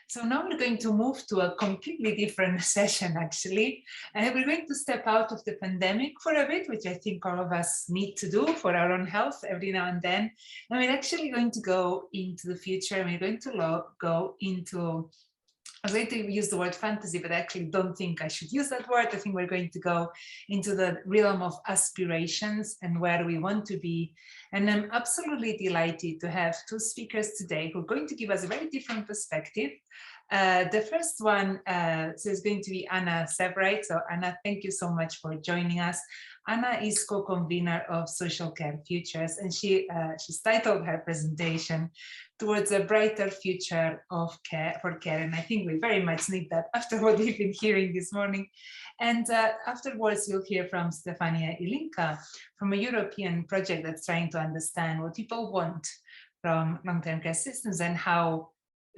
So now we're going to move to a completely different session, actually. And we're going to step out of the pandemic for a bit, which I think all of us need to do for our own health every now and then. And we're actually going to go into the future, and we're going to go into, I was going to use the word fantasy, but I actually don't think I should use that word. I think we're going to go into the realm of aspirations and where we want to be. And I'm absolutely delighted to have two speakers today who are going to give us a very different perspective. The first one is going to be Anna Severwright. So Anna, thank you so much for joining us. Anna is co-convener of Social Care Futures, and she's titled her presentation Towards a Brighter Future of Care for Care. And I think we very much need that after what we've been hearing this morning. And afterwards, you'll hear from Stefania Ilinca from a European project that's trying to understand what people want from long-term care systems and how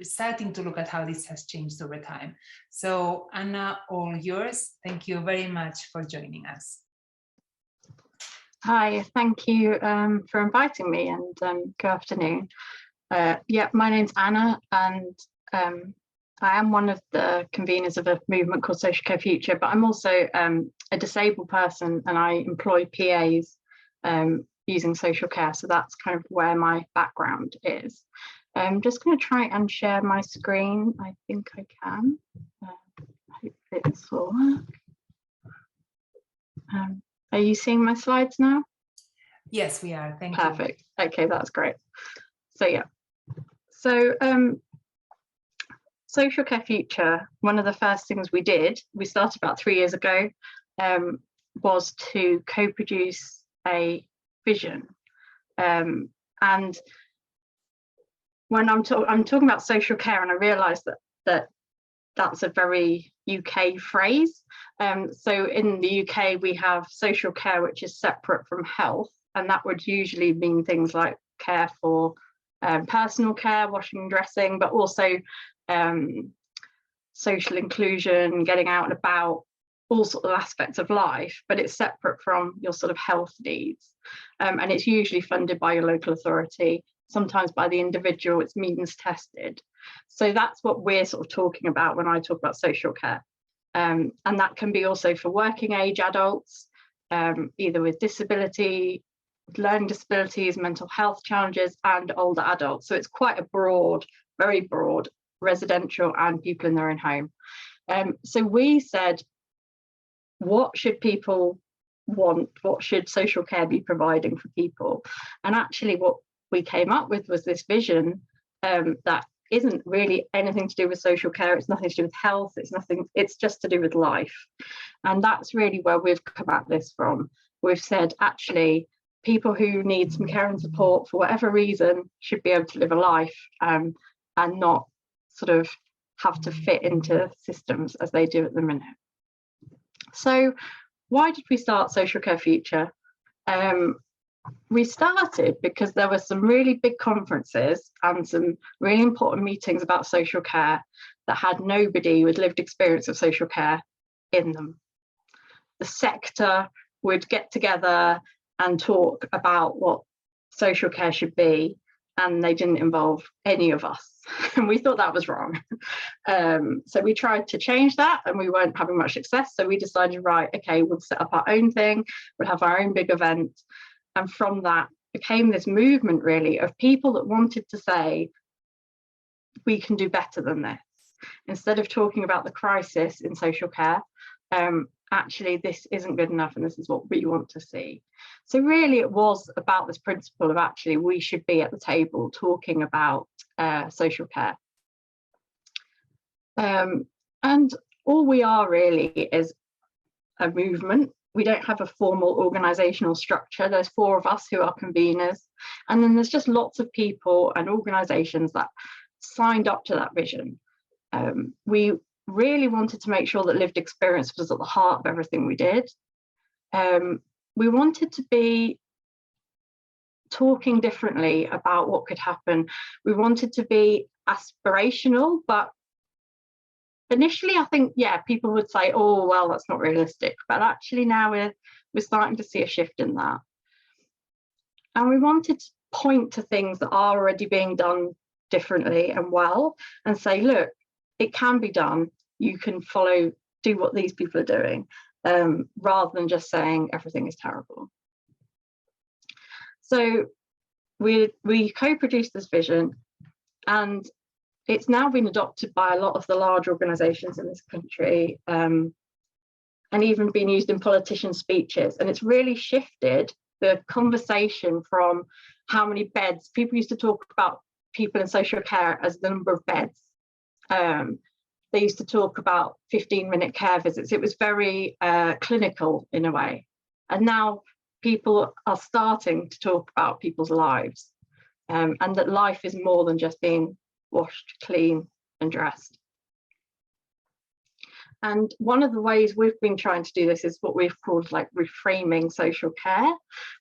starting to look at how this has changed over time. So Anna, all yours. Thank you very much for joining us. Hi, thank you for inviting me, and good afternoon. Yeah, my name's Anna, and I am one of the conveners of a movement called Social Care Future, but I'm also a disabled person, and I employ PAs using social care. So that's kind of where my background is. I'm just going to try and share my screen. I think I can. Hopefully this will work. Are you seeing my slides now? Yes, we are. Thank you. Perfect. Okay, that's great. So yeah. So Social Care Future, one of the first things we did, we started about 3 years ago, was to co-produce a vision. And when I'm talking about social care, and I realised that's a very UK phrase. So in the UK, we have social care, which is separate from health, and that would usually mean things like care for personal care, washing and dressing, but also social inclusion, getting out and about, all sorts of aspects of life, but it's separate from your sort of health needs. And it's usually funded by your local authority, sometimes by the individual, it's means tested. So that's what we're sort of talking about when I talk about social care. And that can be also for working age adults, either with disability, learning disabilities, mental health challenges, and older adults. So it's quite a broad, very broad, residential and people in their own home. So we said, what should people want? What should social care be providing for people? And actually what we came up with was this vision that isn't really anything to do with social care. It's nothing to do with health. It's just to do with life. And that's really where we've come at this from. We've said, actually, people who need some care and support for whatever reason should be able to live a life and not sort of have to fit into systems as they do at the minute. So why did we start Social Care Future? We started because there were some really big conferences and some really important meetings about social care that had nobody with lived experience of social care in them. The sector would get together and talk about what social care should be, and they didn't involve any of us. And we thought that was wrong. So we tried to change that, and we weren't having much success. So we decided, right, okay, we'll set up our own thing, we'll have our own big event. And from that became this movement really of people that wanted to say, we can do better than this. Instead of talking about the crisis in social care, actually this isn't good enough and this is what we want to see. So really it was about this principle of actually we should be at the table talking about social care. And all we are really is a movement. We don't have a formal organisational structure. There's 4 of us who are conveners, and then there's just lots of people and organisations that signed up to that vision. We really wanted to make sure that lived experience was at the heart of everything we did. We wanted to be talking differently about what could happen. We wanted to be aspirational, but initially, I think, yeah, people would say, oh, well, that's not realistic. But actually now we're starting to see a shift in that. And we wanted to point to things that are already being done differently and well and say, look, it can be done. You can do what these people are doing, rather than just saying everything is terrible. So we co-produced this vision, and it's now been adopted by a lot of the large organisations in this country, and even been used in politician speeches. And it's really shifted the conversation from how many beds. People used to talk about people in social care as the number of beds. They used to talk about 15-minute care visits. It was very clinical in a way. And now people are starting to talk about people's lives, and that life is more than just being washed, clean and dressed. And one of the ways we've been trying to do this is what we've called like reframing social care.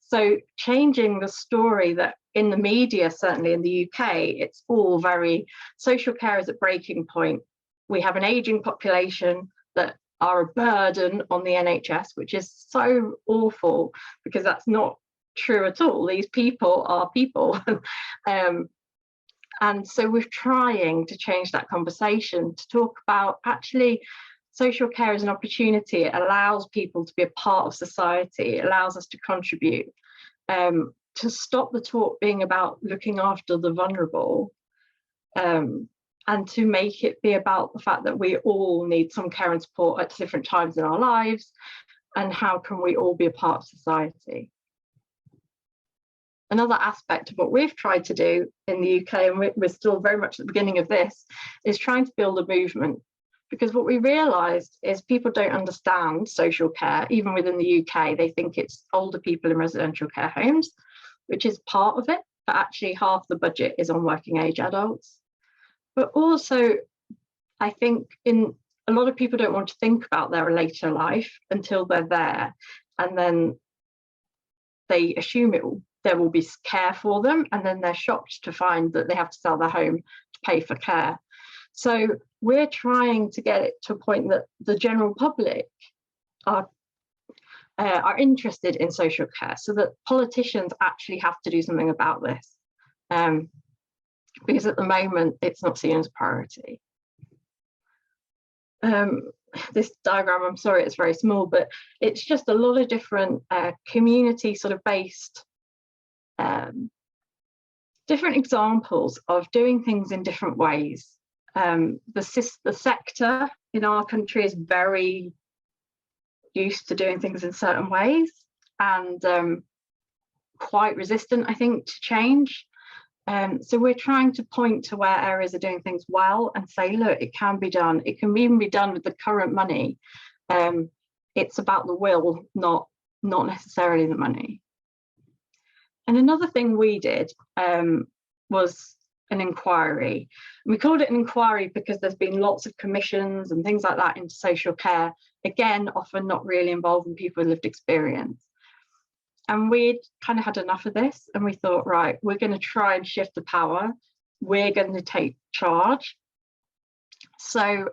So changing the story that in the media, certainly in the UK, it's all very, social care is a breaking point. We have an aging population that are a burden on the NHS, which is so awful, because that's not true at all. These people are people. And so we're trying to change that conversation to talk about actually social care as an opportunity. It allows people to be a part of society. It allows us to contribute, to stop the talk being about looking after the vulnerable, and to make it be about the fact that we all need some care and support at different times in our lives, and how can we all be a part of society. Another aspect of what we've tried to do in the UK, and we're still very much at the beginning of this, is trying to build a movement. Because what we realised is people don't understand social care. Even within the UK, they think it's older people in residential care homes, which is part of it, but actually half the budget is on working age adults. But also, I think a lot of people don't want to think about their later life until they're there, and then they assume there will be care for them, and then they're shocked to find that they have to sell their home to pay for care. So we're trying to get it to a point that the general public are interested in social care, so that politicians actually have to do something about this. Because at the moment it's not seen as a priority. This diagram, I'm sorry, it's very small, but it's just a lot of different community sort of based different examples of doing things in different ways. The sector in our country is very used to doing things in certain ways, and quite resistant, I think, to change. So we're trying to point to where areas are doing things well and say, look, it can be done. It can even be done with the current money. It's about the will, not necessarily the money. And another thing we did was an inquiry. We called it an inquiry because there's been lots of commissions and things like that into social care, again, often not really involving people with lived experience. And we'd kind of had enough of this, and we thought, right, we're going to try and shift the power. We're going to take charge. So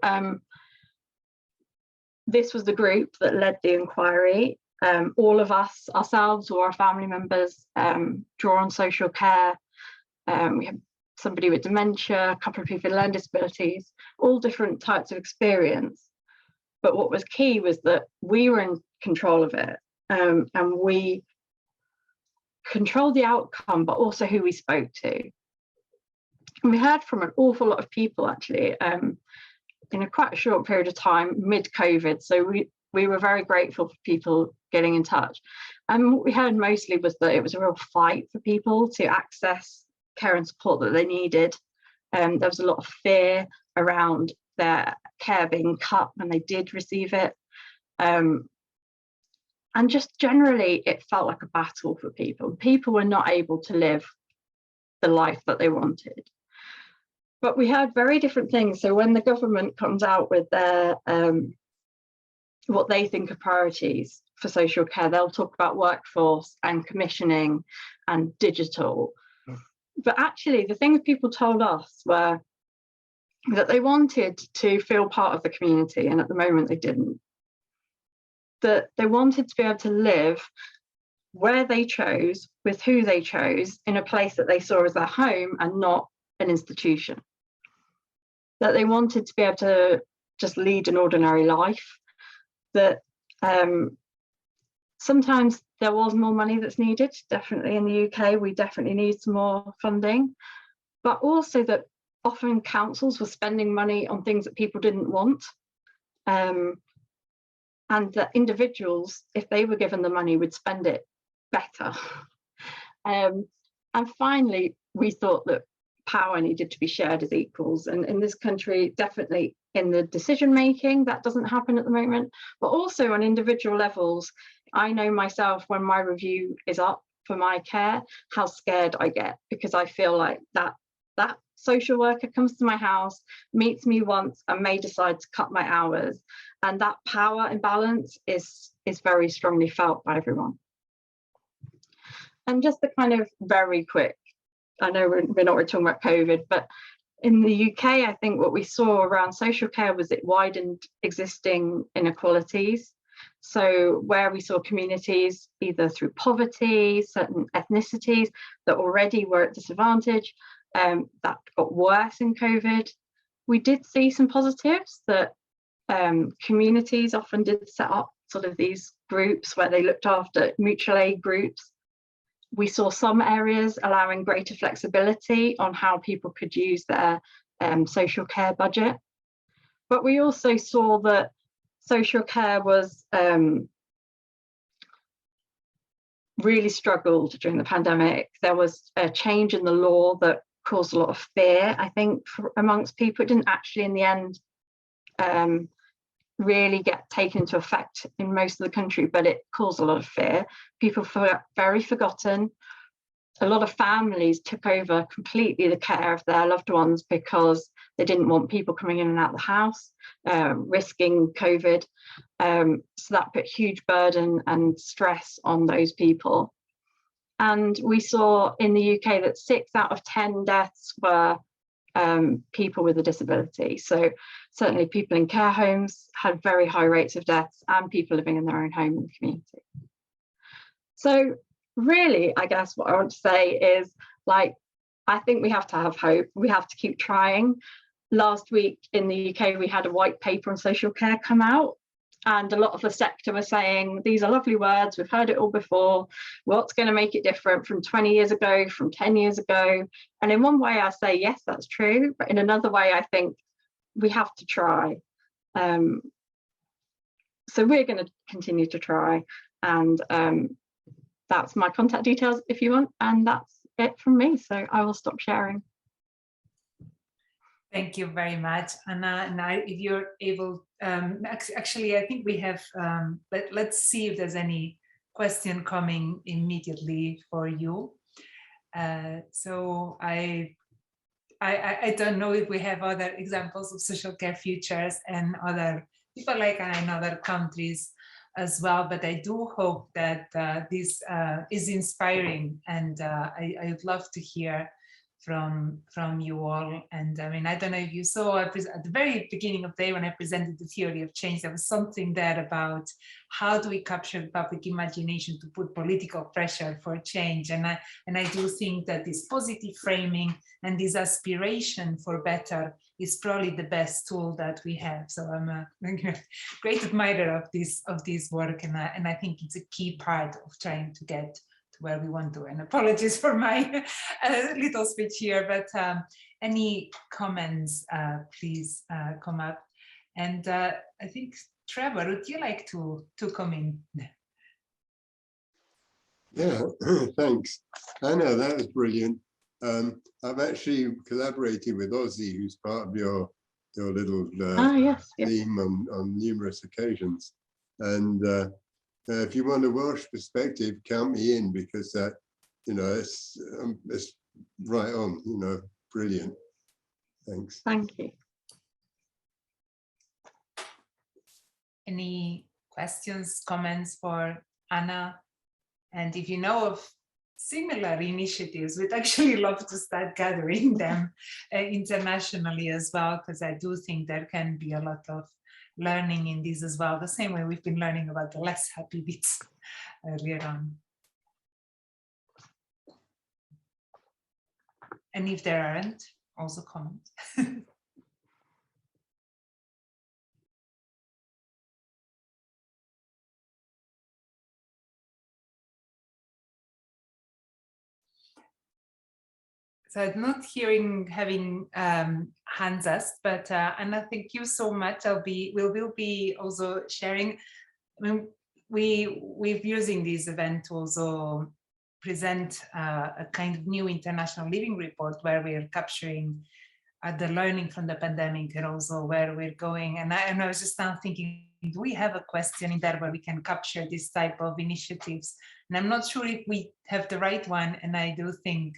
this was the group that led the inquiry. All of us, ourselves or our family members, draw on social care. We have somebody with dementia, a couple of people with learning disabilities, all different types of experience. But what was key was that we were in control of it, and we controlled the outcome, but also who we spoke to. And we heard from an awful lot of people, actually, in quite a short period of time, mid-COVID. So we were very grateful for people getting in touch. And what we heard mostly was that it was a real fight for people to access care and support that they needed. There was a lot of fear around their care being cut when they did receive it. And just generally, it felt like a battle for people. People were not able to live the life that they wanted. But we heard very different things. So when the government comes out with their what they think are priorities for social care, they'll talk about workforce and commissioning and digital. But actually, the things people told us were that they wanted to feel part of the community, and at the moment they didn't. That they wanted to be able to live where they chose, with who they chose, in a place that they saw as their home and not an institution. that they wanted to be able to just lead an ordinary life, that sometimes there was more money that's needed. Definitely in the UK, we definitely need some more funding, but also that often councils were spending money on things that people didn't want, and that individuals, if they were given the money, would spend it better. And finally, we thought that power needed to be shared as equals, and in this country, definitely in the decision making, that doesn't happen at the moment, but also on individual levels. I know myself, when my review is up for my care, how scared I get, because I feel like that social worker comes to my house, meets me once, and may decide to cut my hours, and that power imbalance is very strongly felt by everyone. And just the kind of very quick, I know we're not really talking about COVID, but in the UK, I think what we saw around social care was it widened existing inequalities. So where we saw communities, either through poverty, certain ethnicities that already were at disadvantage, that got worse in COVID. We did see some positives, that communities often did set up sort of these groups where they looked after mutual aid groups. We saw some areas allowing greater flexibility on how people could use their social care budget. But we also saw that social care was really struggled during the pandemic. There was a change in the law that caused a lot of fear, I think, amongst people. It didn't actually, in the end, really get taken into effect in most of the country, but it caused a lot of fear. People felt very forgotten. A lot of families took over completely the care of their loved ones because they didn't want people coming in and out of the house, risking COVID. So that put huge burden and stress on those people. And we saw in the UK that 6 out of 10 deaths were people with a disability. So certainly people in care homes had very high rates of deaths, and people living in their own home in the community. So really, I guess what I want to say is, like, I think we have to have hope. We have to keep trying. Last week in the UK, we had a white paper on social care come out, and a lot of the sector were saying, these are lovely words, we've heard it all before. What's going to make it different from 20 years ago, from 10 years ago? And in one way I say, yes, that's true. But in another way, I think we have to try. So we're going to continue to try. And that's my contact details if you want. And that's it from me. So I will stop sharing. Thank you very much, Anna. Now, if you're able, actually, I think we have, let's see if there's any question coming immediately for you. So I don't know if we have other examples of social care futures and other people like Anna in other countries as well, but I do hope that this is inspiring, and I would love to hear from you all. And I mean, I don't know if you saw at the very beginning of the day when I presented the theory of change, there was something there about how do we capture the public imagination to put political pressure for change. And I do think that this positive framing and this aspiration for better is probably the best tool that we have. So I'm a great admirer of this work, and I think it's a key part of trying to get where we want to. And apologies for my little speech here, but any comments, please come up. And I think, Trevor, would you like to come in? Yeah, thanks. Anna, that was brilliant. I've actually collaborated with Ozzy, who's part of your little yes. theme on numerous occasions. And if you want a Welsh perspective, count me in, because you know, it's right on. You know, brilliant. Thanks. Thank you. Any questions, comments for Anna? And if you know of similar initiatives, we'd actually love to start gathering them internationally as well, because I do think there can be a lot of learning in this as well, the same way we've been learning about the less happy bits earlier on. And if there aren't, also comment. So I'm not having hands up, but Anna, thank you so much. We will be also sharing. I mean, we're using this event to also present a kind of new international living report where we're capturing the learning from the pandemic and also where we're going. And I was just now thinking, do we have a question in there where we can capture this type of initiatives? And I'm not sure if we have the right one. And I do think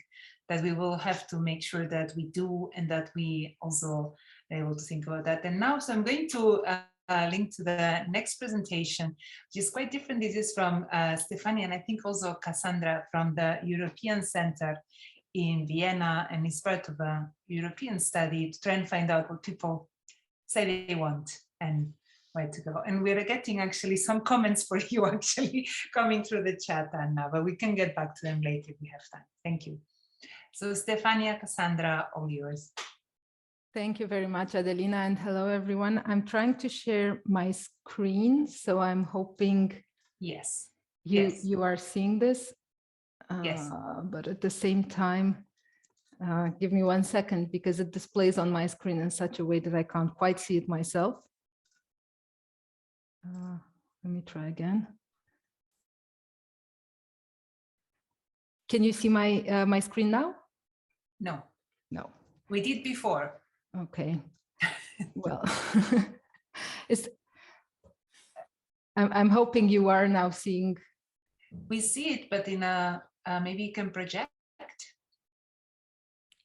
that we will have to make sure that we do, and that we also are able to think about that. And now, so I'm going to link to the next presentation, which is quite different. This is from Stefania, and I think also Cassandra from the European Center in Vienna, and it's part of a European study to try and find out what people say they want and where to go. And we're getting actually some comments for you actually coming through the chat, Anna, but we can get back to them later if we have time. Thank you. So Stefania, Cassandra, all yours. Thank you very much, Adelina, and hello, everyone. I'm trying to share my screen, so I'm hoping yes, you are seeing this. Yes. But at the same time, give me 1 second, because it displays on my screen in such a way that I can't quite see it myself. Let me try again. Can you see my my screen now? No. No. We did before. Okay. Well, I'm hoping you are now seeing. We see it, but in a maybe you can project.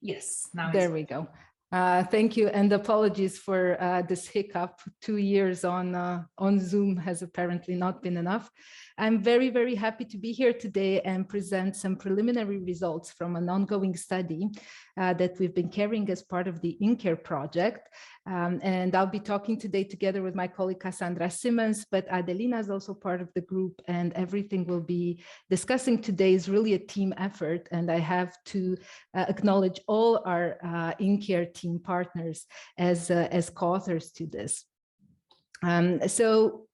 Yes, now there we go. Thank you, and apologies for this hiccup. 2 years on Zoom has apparently not been enough. I'm very, very happy to be here today and present some preliminary results from an ongoing study that we've been carrying as part of the InCare project. And I'll be talking today together with my colleague Cassandra Simmons, but Adelina is also part of the group, and everything we'll be discussing today is really a team effort. And I have to acknowledge all our InCare team partners as co-authors to this. So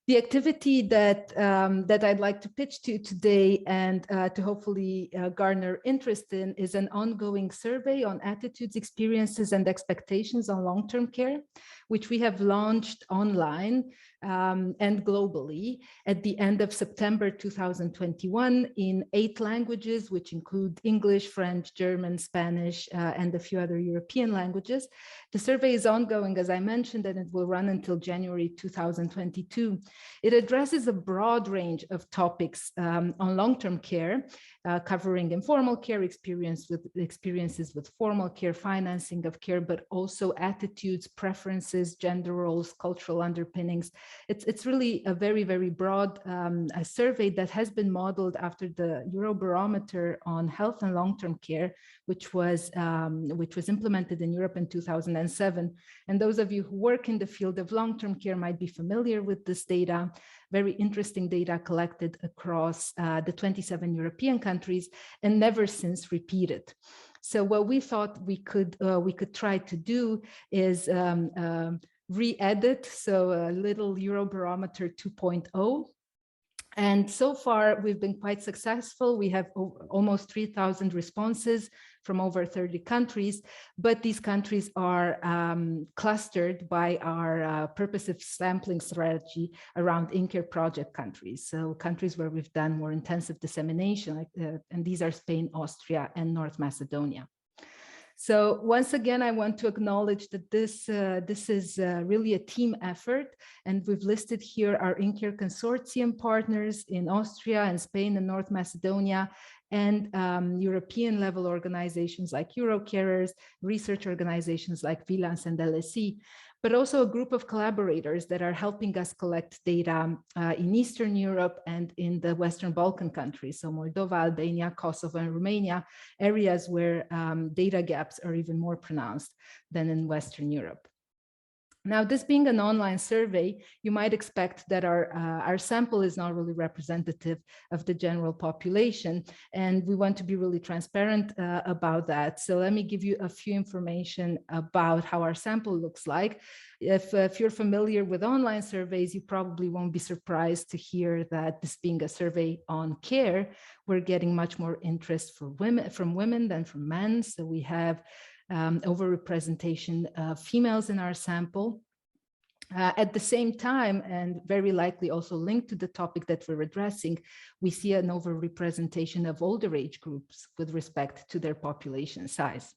the activity that I'd like to pitch to you today and to hopefully garner interest in is an ongoing survey on attitudes, experiences, and expectations on long-term care, which we have launched online and globally at the end of September 2021 in 8 languages, which include English, French, German, Spanish, and a few other European languages. The survey is ongoing, as I mentioned, and it will run until January 2022. It addresses a broad range of topics on long-term care, covering informal care, experiences with formal care, financing of care, but also attitudes, preferences, gender roles, cultural underpinnings. It's really a very, very broad a survey that has been modeled after the Eurobarometer on health and long-term care, which was implemented in Europe in 2007. And those of you who work in the field of long-term care might be familiar with this data. Very interesting data collected across the 27 European countries and never since repeated. So what we thought we could try to do is re-edit, so a little Eurobarometer 2.0. And so far, we've been quite successful. We have almost 3,000 responses from over 30 countries, but these countries are clustered by our purposive sampling strategy around InCare project countries. So countries where we've done more intensive dissemination, and these are Spain, Austria, and North Macedonia. So once again, I want to acknowledge that this is really a team effort, and we've listed here our InCare consortium partners in Austria and Spain and North Macedonia, and European level organizations like Eurocarers, research organizations like Vilans and LSE, but also a group of collaborators that are helping us collect data in Eastern Europe and in the Western Balkan countries, so Moldova, Albania, Kosovo, and Romania, areas where data gaps are even more pronounced than in Western Europe. Now, this being an online survey, you might expect that our sample is not really representative of the general population, and we want to be really transparent about that. So let me give you a few information about how our sample looks like. If you're familiar with online surveys, you probably won't be surprised to hear that this being a survey on care, we're getting much more interest from women than from men. So we have overrepresentation of females in our sample. At the same time, and very likely also linked to the topic that we're addressing, we see an overrepresentation of older age groups with respect to their population size.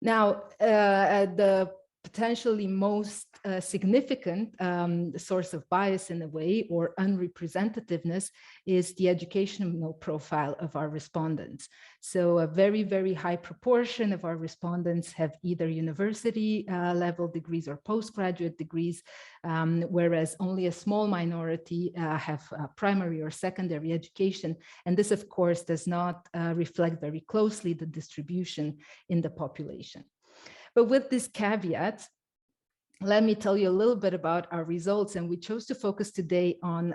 Now, the potentially most significant source of bias in a way, or unrepresentativeness, is the educational profile of our respondents. So a very, very high proportion of our respondents have either university level degrees or postgraduate degrees, whereas only a small minority have primary or secondary education. And this, of course, does not reflect very closely the distribution in the population. But with this caveat, let me tell you a little bit about our results. And we chose to focus today on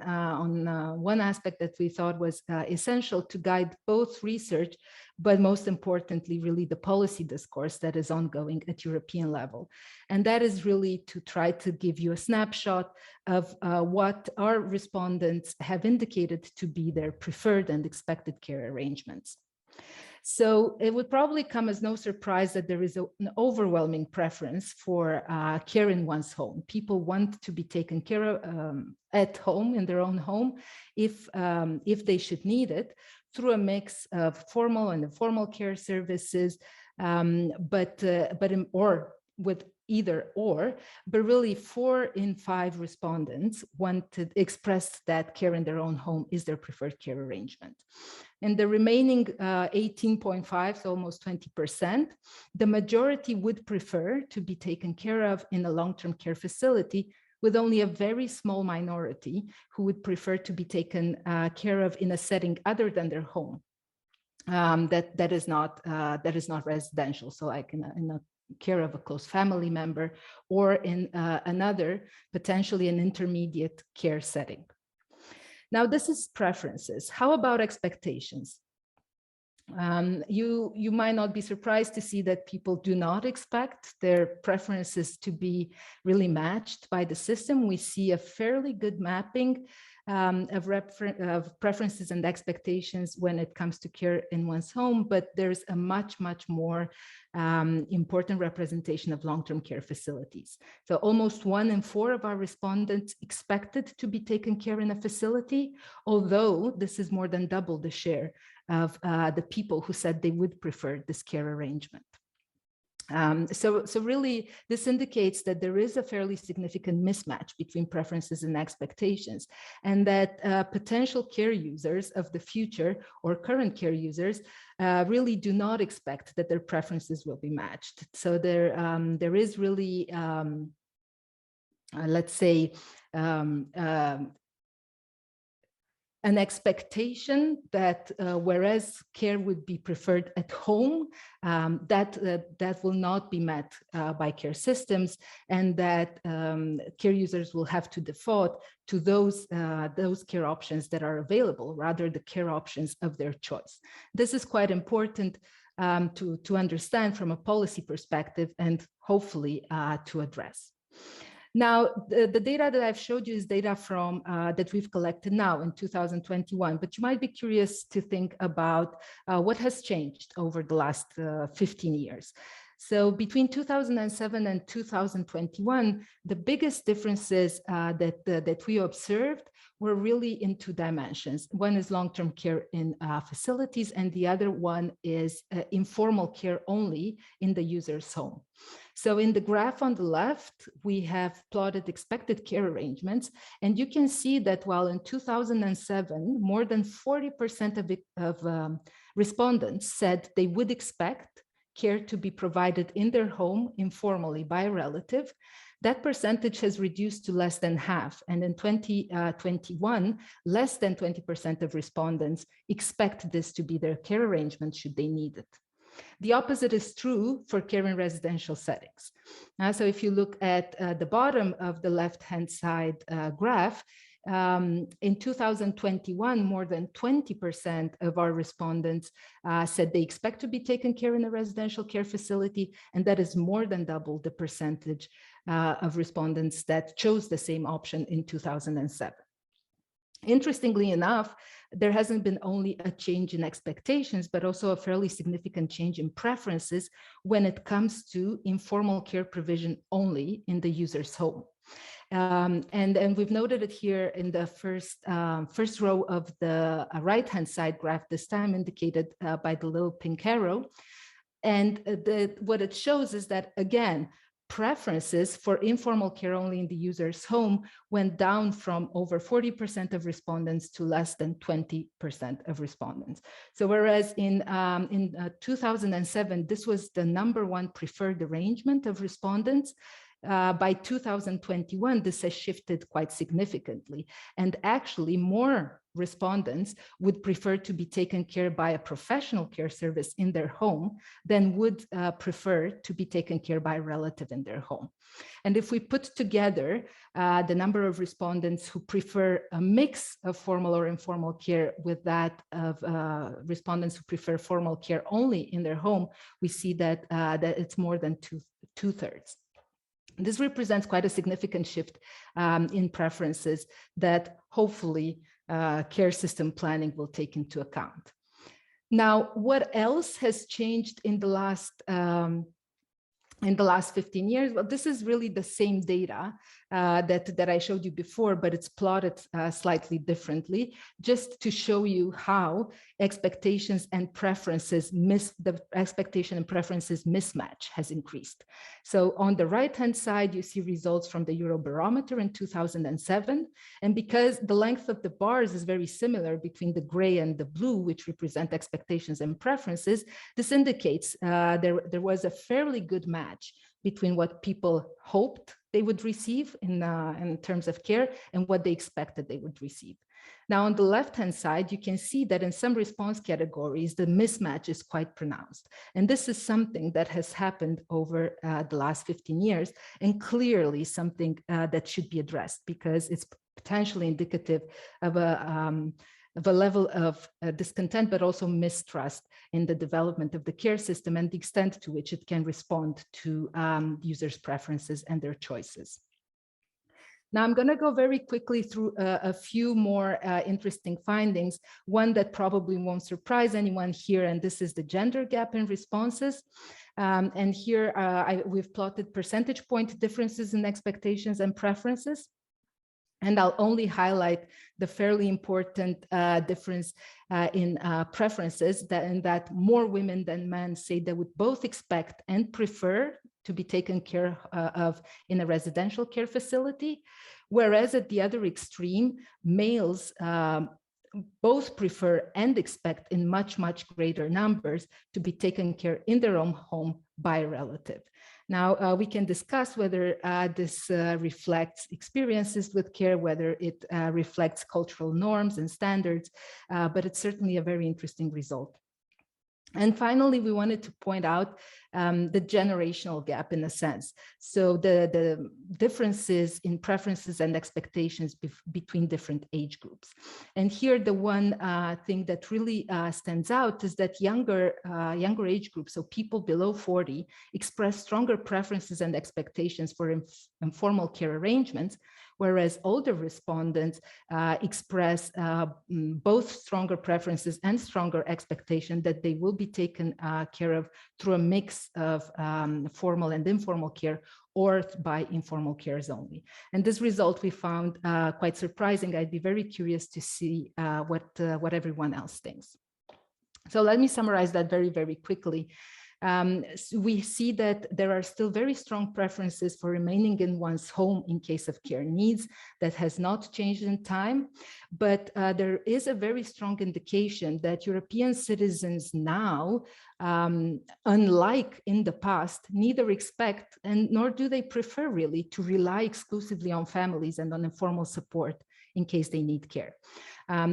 one aspect that we thought was essential to guide both research, but most importantly, really the policy discourse that is ongoing at European level. And that is really to try to give you a snapshot of what our respondents have indicated to be their preferred and expected care arrangements. So it would probably come as no surprise that there is an overwhelming preference for care in one's home. People want to be taken care of at home, in their own home, if they should need it, through a mix of formal and informal care services, or with either or, but really 4 in 5 respondents expressed that care in their own home is their preferred care arrangement. And the remaining 18.5, so almost 20%, the majority would prefer to be taken care of in a long-term care facility, with only a very small minority who would prefer to be taken care of in a setting other than their home. That is not residential, so like in a care of a close family member, or in another, potentially an intermediate care setting. Now, this is preferences. How about expectations? You might not be surprised to see that people do not expect their preferences to be really matched by the system. We see a fairly good mapping of preferences and expectations when it comes to care in one's home, but there's a much, much more important representation of long-term care facilities. So almost 1 in 4 of our respondents expected to be taken care in a facility, although this is more than double the share of the people who said they would prefer this care arrangement. So really, this indicates that there is a fairly significant mismatch between preferences and expectations, and that potential care users of the future or current care users really do not expect that their preferences will be matched. So there is really, let's say, an expectation that whereas care would be preferred at home, that will not be met by care systems, and that care users will have to default to those care options that are available, rather the care options of their choice. This is quite important to understand from a policy perspective, and hopefully to address. Now, the data that I've showed you is data from that we've collected now in 2021, but you might be curious to think about what has changed over the last 15 years. So between 2007 and 2021, the biggest differences that we observed were really in 2 dimensions. One is long-term care in facilities, and the other one is informal care only in the user's home. So in the graph on the left, we have plotted expected care arrangements, and you can see that while in 2007, more than 40% of respondents said they would expect care to be provided in their home informally by a relative, that percentage has reduced to less than half. And in 2021, less than 20% of respondents expect this to be their care arrangement should they need it. The opposite is true for care in residential settings. So if you look at the bottom of the left-hand side graph, in 2021, more than 20% of our respondents said they expect to be taken care in a residential care facility, and that is more than double the percentage of respondents that chose the same option in 2007. Interestingly enough, there hasn't been only a change in expectations, but also a fairly significant change in preferences when it comes to informal care provision only in the user's home. And we've noted it here in the first row of the right-hand side graph, this time indicated by the little pink arrow. And what it shows is that, again, preferences for informal care only in the user's home went down from over 40% of respondents to less than 20% of respondents. So whereas in 2007, this was the #1 preferred arrangement of respondents, by 2021, this has shifted quite significantly. And actually more respondents would prefer to be taken care by a professional care service in their home than would prefer to be taken care by a relative in their home. And if we put together the number of respondents who prefer a mix of formal or informal care with that of respondents who prefer formal care only in their home, we see that, that it's more than two-thirds. This represents quite a significant shift in preferences that hopefully care system planning will take into account. Now, what else has changed in the last 15 years? Well, this is really the same data that I showed you before, but it's plotted slightly differently, just to show you how expectations and preferences mismatch has increased. So on the right-hand side, you see results from the Eurobarometer in 2007. And because the length of the bars is very similar between the gray and the blue, which represent expectations and preferences, this indicates there was a fairly good match between what people hoped they would receive in terms of care and what they expected they would receive. Now, on the left-hand side, you can see that in some response categories, the mismatch is quite pronounced. And this is something that has happened over the last 15 years, and clearly something that should be addressed, because it's potentially indicative of a level of discontent, but also mistrust in the development of the care system and the extent to which it can respond to users' preferences and their choices. Now, I'm going to go very quickly through a few more interesting findings, one that probably won't surprise anyone here, and this is the gender gap in responses. And here we've plotted percentage point differences in expectations and preferences. And I'll only highlight the fairly important difference in preferences, that more women than men say they would both expect and prefer to be taken care of in a residential care facility, whereas at the other extreme, males both prefer and expect in much, much greater numbers to be taken care in their own home by a relative. Now, we can discuss whether this reflects experiences with care, whether it reflects cultural norms and standards, but it's certainly a very interesting result. And finally, we wanted to point out the generational gap in a sense. So the differences in preferences and expectations between different age groups. And here, the one thing that really stands out is that younger age groups, so people below 40, express stronger preferences and expectations for informal care arrangements, whereas older respondents express both stronger preferences and stronger expectation that they will be taken care of through a mix of formal and informal care or by informal cares only. And this result we found quite surprising. I'd be very curious to see what everyone else thinks. So let me summarize that very, very quickly. So we see that there are still very strong preferences for remaining in one's home in case of care needs. That has not changed in time, but there is a very strong indication that European citizens now, unlike in the past, neither expect and nor do they prefer really to rely exclusively on families and on informal support in case they need care.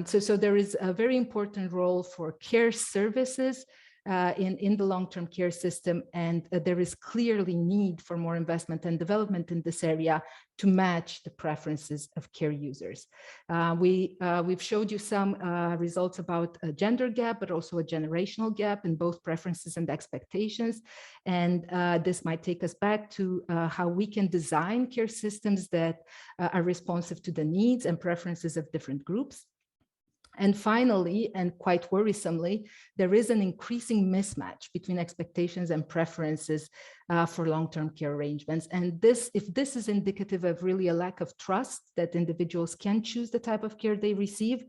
So there is a very important role for care services in the long-term care system, and there is clearly need for more investment and development in this area to match the preferences of care users. We've showed you some results about a gender gap, but also a generational gap in both preferences and expectations. And this might take us back to how we can design care systems that are responsive to the needs and preferences of different groups. And finally, and quite worrisomely, there is an increasing mismatch between expectations and preferences for long-term care arrangements. And if this is indicative of really a lack of trust that individuals can choose the type of care they receive,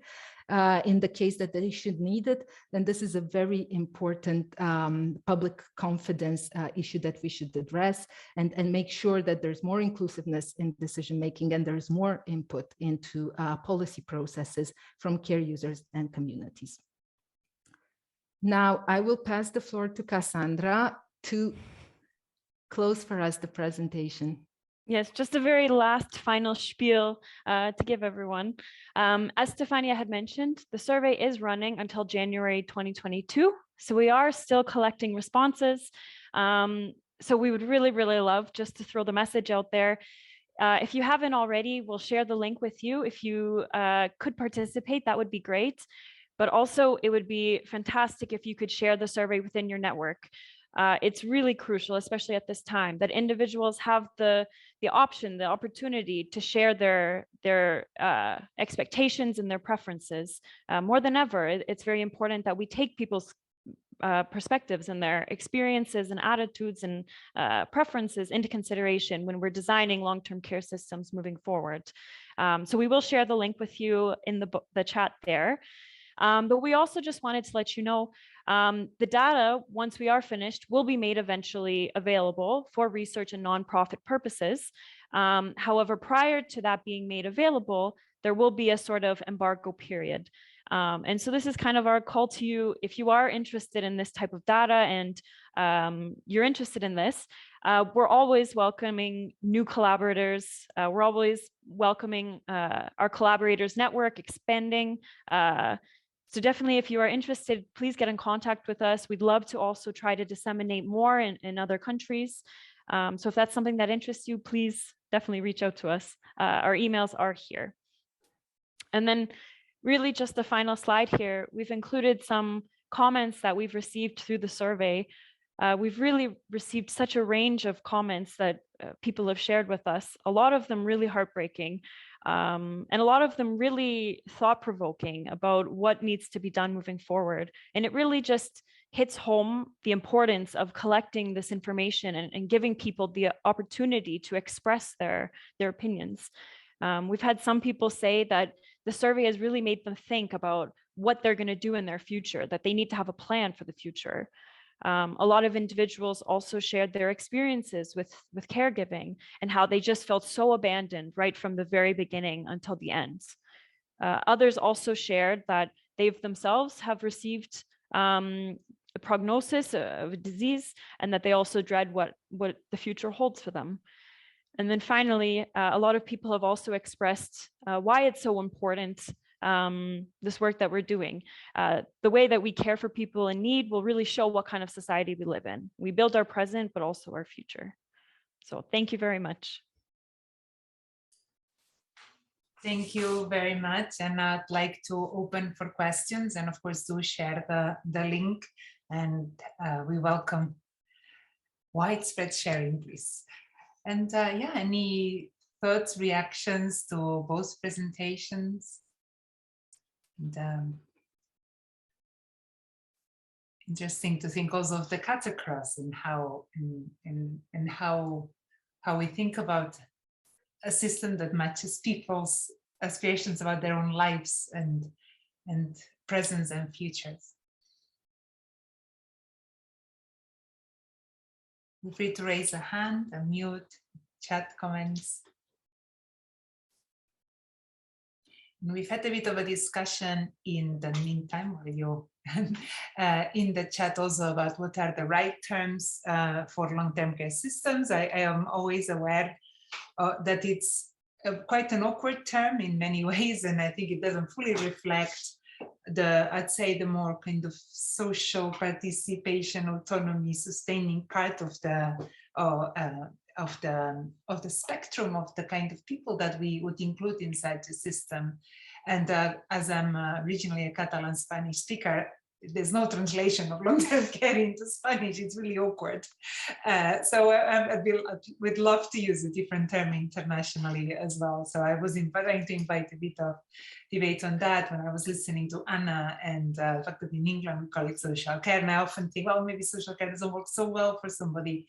in the case that they should need it, then this is a very important public confidence issue that we should address and make sure that there's more inclusiveness in decision-making and there's more input into policy processes from care users and communities. Now, I will pass the floor to Cassandra to close for us the presentation. Yes, just a very last final spiel to give everyone. As Stefania had mentioned, the survey is running until January 2022. So we are still collecting responses. So we would really, really love just to throw the message out there. If you haven't already, we'll share the link with you. If you could participate, that would be great. But also it would be fantastic if you could share the survey within your network. It's really crucial, especially at this time, that individuals have the option, the opportunity to share their expectations and their preferences. More than ever, it's very important that we take people's perspectives and their experiences and attitudes and preferences into consideration when we're designing long-term care systems moving forward. So we will share the link with you in the chat there. But we also just wanted to let you know the data, once we are finished, will be made eventually available for research and nonprofit purposes. However, prior to that being made available, there will be a sort of embargo period. And so this is kind of our call to you. If you are interested in this type of data and you're interested in this, we're always welcoming new collaborators. We're always welcoming our collaborators network expanding. So definitely, if you are interested, please get in contact with us. We'd love to also try to disseminate more in other countries. So if that's something that interests you, please definitely reach out to us. Our emails are here. And then really just the final slide here, we've included some comments that we've received through the survey. We've really received such a range of comments that people have shared with us, a lot of them really heartbreaking. And a lot of them really thought-provoking about what needs to be done moving forward. And it really just hits home the importance of collecting this information and giving people the opportunity to express their opinions. We've had some people say that the survey has really made them think about what they're going to do in their future, that they need to have a plan for the future. A lot of individuals also shared their experiences with caregiving and how they just felt so abandoned right from the very beginning until the end. Others also shared that they themselves have received a prognosis of a disease and that they also dread what the future holds for them. And then finally, a lot of people have also expressed why it's so important, this work that we're doing. The way that we care for people in need will really show what kind of society we live in. We build our present, but also our future. So thank you very much. Thank you very much. And I'd like to open for questions, and of course do share the link, and we welcome widespread sharing, please. And yeah, any thoughts, reactions to both presentations? And interesting to think also of the cut across and how and how we think about a system that matches people's aspirations about their own lives and presence and futures. Feel free to raise a hand, unmute, chat comments. And we've had a bit of a discussion in the meantime, while you in the chat also about what are the right terms for long-term care systems. I am always aware that it's quite an awkward term in many ways, and I think it doesn't fully reflect I'd say the more kind of social participation, autonomy, sustaining part of the spectrum of the kind of people that we would include inside the system. And as I'm originally a Catalan Spanish speaker, there's no translation of long-term care into Spanish. It's really awkward. So I would love to use a different term internationally as well. So I was trying to invite a bit of debate on that when I was listening to Anna, and the fact that in England we call it social care. And I often think, well, maybe social care doesn't work so well for somebody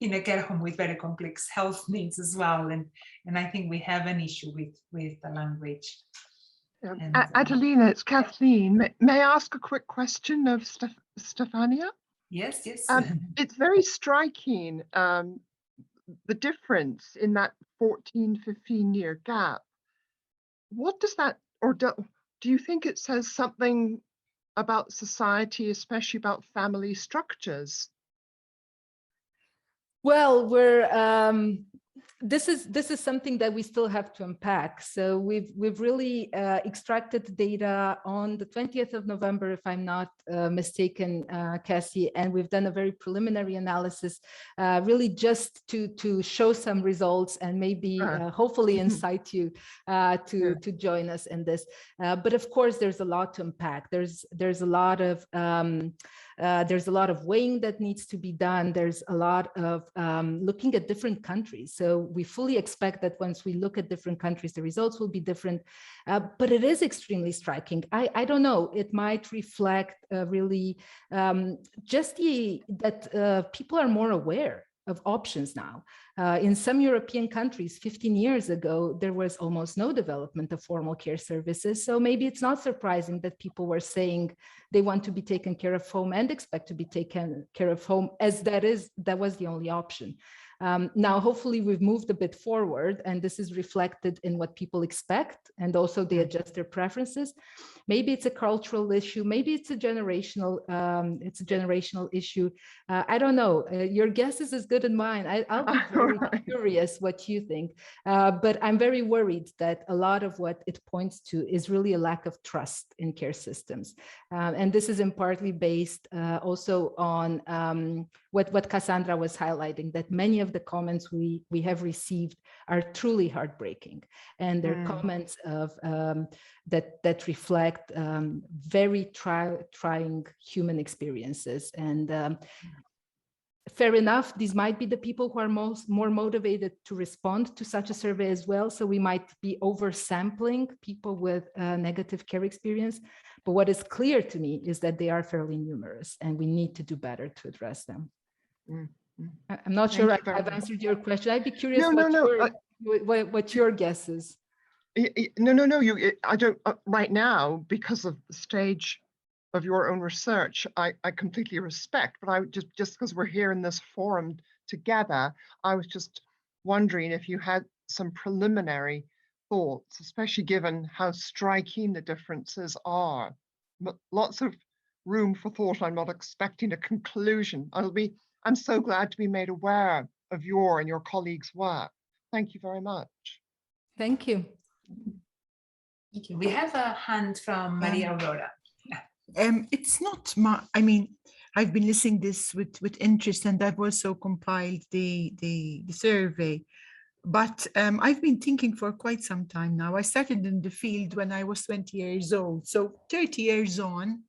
in a care home with very complex health needs as well. And I think we have an issue with the language. Adelina, it's Kathleen. May I ask a quick question of Stefania? Yes, yes. It's very striking, the difference in that 14-15 year gap. What does that, or do you think it says something about society, especially about family structures? Well, this is something that we still have to unpack. So we've really extracted data on the 20th of November, if I'm not mistaken, Cassie, and we've done a very preliminary analysis, really just to show some results and maybe hopefully incite you to join us in this. But of course, there's a lot to unpack. There's a lot of weighing that needs to be done. There's a lot of looking at different countries. So we fully expect that once we look at different countries, the results will be different. But it is extremely striking. I don't know, it might reflect really just that people are more aware of options now. In some European countries, 15 years ago, there was almost no development of formal care services. So maybe it's not surprising that people were saying they want to be taken care of home and expect to be taken care of home, as that was the only option. Now, hopefully we've moved a bit forward, and this is reflected in what people expect, and also they adjust their preferences. Maybe it's a cultural issue, maybe it's a generational issue. I don't know. Your guess is as good as mine. I'll be very curious what you think, but I'm very worried that a lot of what it points to is really a lack of trust in care systems, and this is in partly based also on what Cassandra was highlighting, that many of the comments we have received are truly heartbreaking, and they're comments of that reflect very trying human experiences. And fair enough, these might be the people who are more motivated to respond to such a survey as well. So we might be oversampling people with negative care experience. But what is clear to me is that they are fairly numerous, and we need to do better to address them. I'm not sure I've answered your question. I'd be curious what your guess is. No. I don't right now, because of the stage of your own research. I completely respect, but I just because we're here in this forum together, I was just wondering if you had some preliminary thoughts, especially given how striking the differences are. Lots of room for thought. I'm not expecting a conclusion. I'm so glad to be made aware of your and your colleagues' work. Thank you very much. Thank you. Thank you. We have a hand from Maria Aurora. It's not my, I mean, I've been listening this with interest, and I've also compiled the survey. But I've been thinking for quite some time now. I started in the field when I was 20 years old. So 30 years on,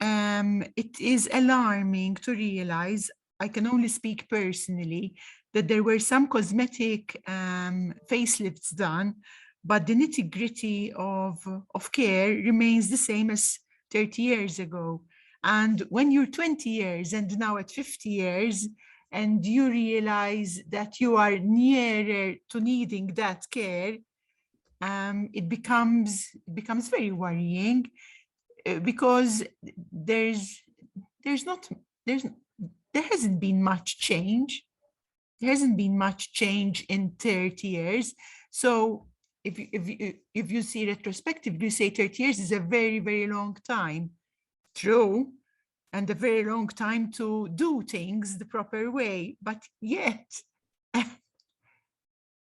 it is alarming to realize, I can only speak personally, that there were some cosmetic facelifts done, but the nitty-gritty of care remains the same as 30 years ago. And when you're 20 years and now at 50 years, and you realize that you are nearer to needing that care, it becomes very worrying, because there hasn't been much change. There hasn't been much change in 30 years. So if you see retrospectively, you say 30 years is a very, very long time. True, and a very long time to do things the proper way, but yet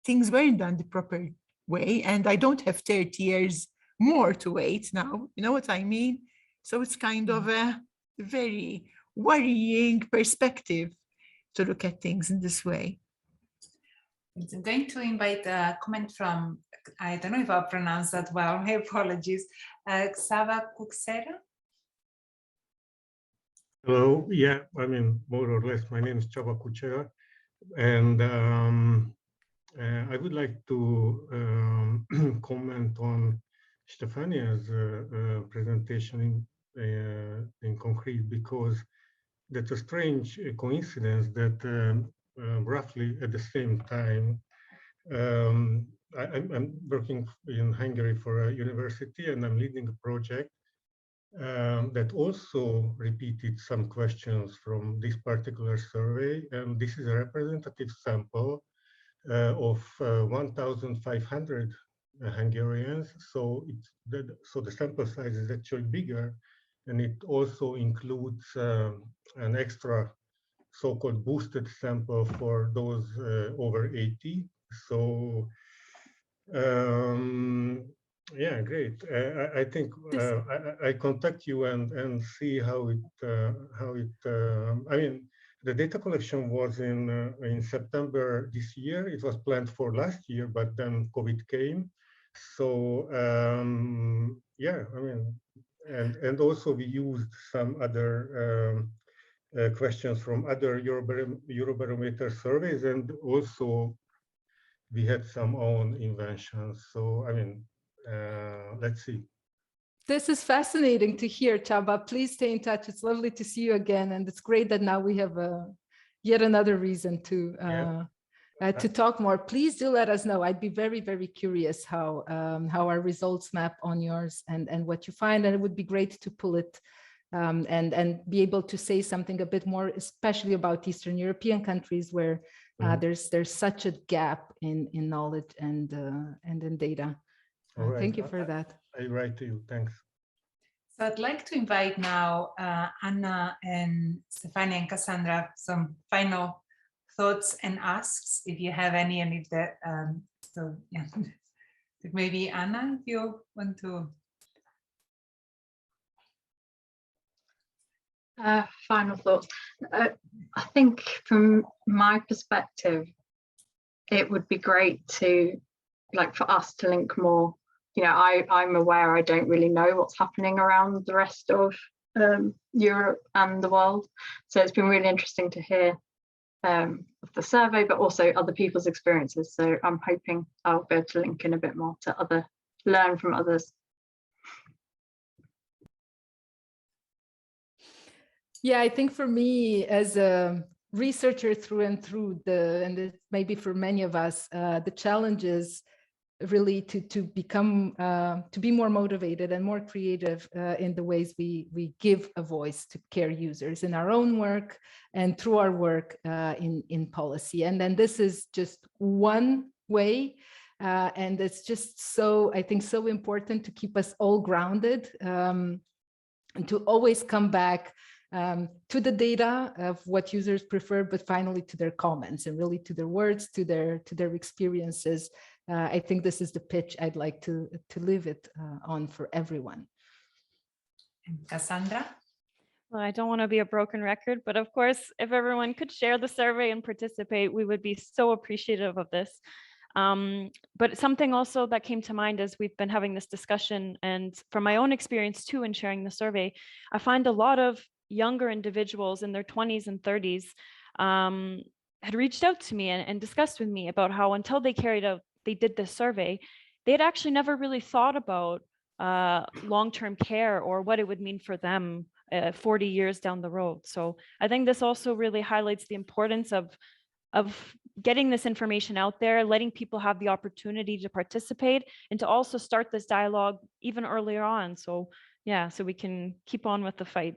things weren't done the proper way, and I don't have 30 years more to wait now. You know what I mean? So it's kind of a very worrying perspective to look at things in this way. I'm going to invite a comment from, I don't know if I'll pronounce that well, my apologies, Xava Kuxera. Hello, yeah, I mean, more or less, my name is Csaba Kucsera, and I would like to comment on Stefania's presentation in concrete, because that's a strange coincidence that roughly at the same time, I'm working in Hungary for a university, and I'm leading a project that also repeated some questions from this particular survey. And this is a representative sample of 1,500 Hungarians. So the sample size is actually bigger, and it also includes an extra so-called boosted sample for those over 80. So yeah, great. I think I contact you and see how it. I mean, the data collection was in September this year. It was planned for last year, but then COVID came. So yeah, I mean, and also we used some other questions from other Eurobarometer surveys, and also we had some own inventions. So I mean, let's see. This is fascinating to hear, Csaba. Please stay in touch. It's lovely to see you again, and it's great that now we have yet another reason to talk more. Please do let us know. I'd be very, very curious how our results map on yours and what you find, and it would be great to pull it and be able to say something a bit more, especially about Eastern European countries where there's such a gap in knowledge and in data. Right. Thank you for that. I write to you. Thanks. So I'd like to invite now Anna and Stefania and Cassandra some final thoughts and asks if you have any, and if that so yeah, maybe Anna, if you want to. Final thoughts. I think from my perspective, it would be great to, like, for us to link more. You know, I'm aware I don't really know what's happening around the rest of Europe and the world. So it's been really interesting to hear of the survey, but also other people's experiences. So I'm hoping I'll be able to link in a bit more to learn from others. Yeah, I think for me as a researcher through and through, and maybe for many of us, the challenge is really to become, to be more motivated and more creative in the ways we give a voice to care users in our own work and through our work in policy. And then this is just one way. And it's just so, I think, so important to keep us all grounded and to always come back to the data of what users prefer, but finally to their comments and really to their words, to their experiences. I think this is the pitch I'd like to leave it on for everyone. And Cassandra? Well, I don't want to be a broken record, but of course, if everyone could share the survey and participate, we would be so appreciative of this. But something also that came to mind as we've been having this discussion, and from my own experience too in sharing the survey, I find a lot of younger individuals in their 20s and 30s had reached out to me and discussed with me about how until they did this survey, they had actually never really thought about long-term care or what it would mean for them 40 years down the road. So I think this also really highlights the importance of getting this information out there, letting people have the opportunity to participate and to also start this dialogue even earlier on. So yeah, so we can keep on with the fight.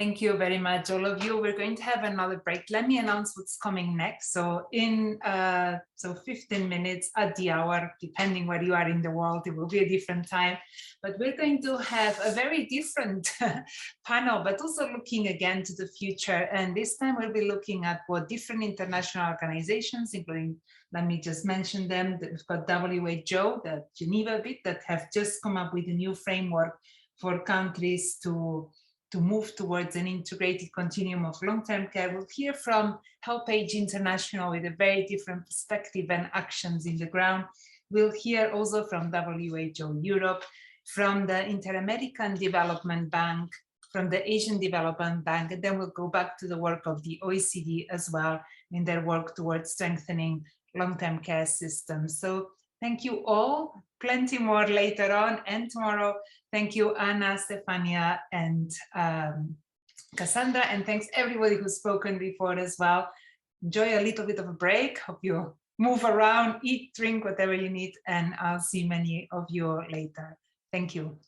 Thank you very much, all of you. We're going to have another break. Let me announce what's coming next. So in 15 minutes at the hour, depending where you are in the world, it will be a different time. But we're going to have a very different panel, but also looking again to the future. And this time we'll be looking at what different international organizations, including, let me just mention them, we've got WHO, the Geneva bit, that have just come up with a new framework for countries to move towards an integrated continuum of long-term care. We'll hear from HelpAge International with a very different perspective and actions in the ground. We'll hear also from WHO Europe, from the Inter-American Development Bank, from the Asian Development Bank, and then we'll go back to the work of the OECD as well in their work towards strengthening long-term care systems. So thank you all. Plenty more later on and tomorrow. Thank you, Anna, Stefania, and Cassandra. And thanks everybody who's spoken before as well. Enjoy a little bit of a break. Hope you move around, eat, drink, whatever you need. And I'll see many of you later. Thank you.